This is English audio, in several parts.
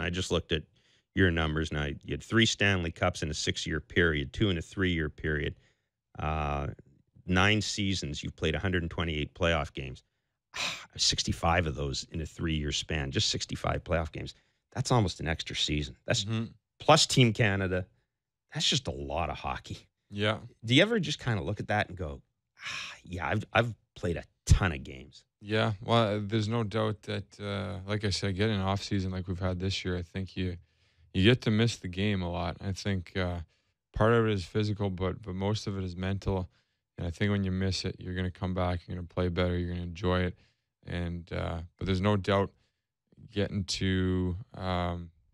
I just looked at your numbers now. You had 3 Stanley Cups in a 6-year period, 2 in a 3-year period. 9 seasons, you've played 128 playoff games. 65 of those in a 3-year span, just 65 playoff games. That's almost an extra season. That's plus Team Canada. That's just a lot of hockey. Yeah. Do you ever just kind of look at that and go, yeah, I've played a ton of games? Yeah. Well, there's no doubt that, like I said, getting an off season like we've had this year, I think you get to miss the game a lot. I think part of it is physical, but most of it is mental. And I think when you miss it, you're going to come back, you're going to play better, you're going to enjoy it. And but there's no doubt getting to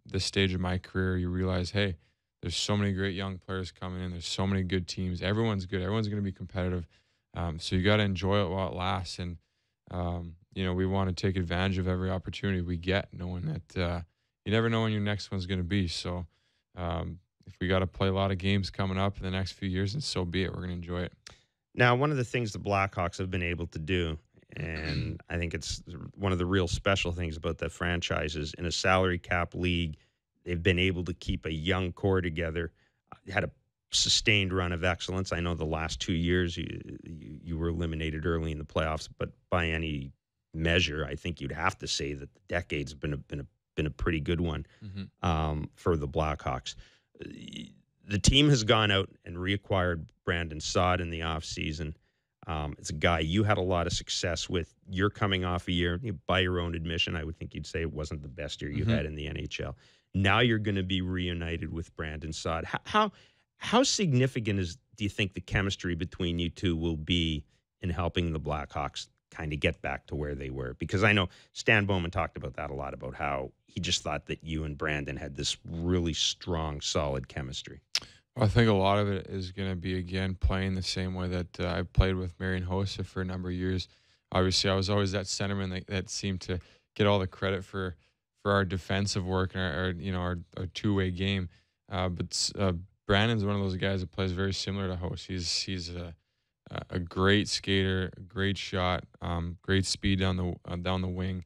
this stage of my career, you realize, hey, there's so many great young players coming in. There's so many good teams. Everyone's good. Everyone's going to be competitive. So you got to enjoy it while it lasts. And we want to take advantage of every opportunity we get, knowing that you never know when your next one's going to be. So if we got to play a lot of games coming up in the next few years, and so be it. We're going to enjoy it. Now, one of the things the Blackhawks have been able to do, and I think it's one of the real special things about that franchise, is in a salary cap league, they've been able to keep a young core together. Had a sustained run of excellence. I know the last 2 years you were eliminated early in the playoffs, but by any measure, I think you'd have to say that the decade's been a pretty good one for the Blackhawks. The team has gone out and reacquired Brandon Saad in the offseason. It's a guy you had a lot of success with. You're coming off a year, by your own admission, I would think you'd say it wasn't the best year you had in the NHL. Now you're going to be reunited with Brandon Saad. How significant do you think the chemistry between you two will be in helping the Blackhawks kind of get back to where they were? Because I know Stan Bowman talked about that a lot, about how he just thought that you and Brandon had this really strong, solid chemistry. Well, I think a lot of it is going to be, again, playing the same way that I played with Marian Hossa for a number of years. Obviously, I was always that centerman that seemed to get all the credit for our defensive work and our two-way game. But Brandon's one of those guys that plays very similar to Hossa. He's a great skater, great shot, great speed down the wing,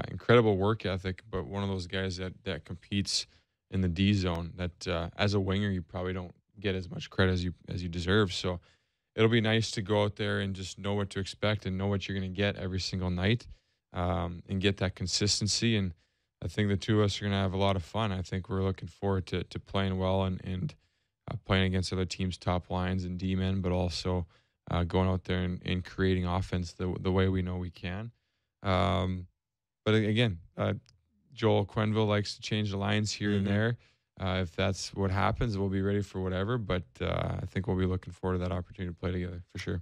incredible work ethic. But one of those guys that competes in the D zone. That as a winger, you probably don't get as much credit as you deserve. So it'll be nice to go out there and just know what to expect and know what you're going to get every single night, and get that consistency. And I think the two of us are going to have a lot of fun. I think we're looking forward to playing well and playing against other teams' top lines and D-men, but also going out there and creating offense the way we know we can. But again, Joel Quenneville likes to change the lines here and there. If that's what happens, we'll be ready for whatever. But I think we'll be looking forward to that opportunity to play together for sure.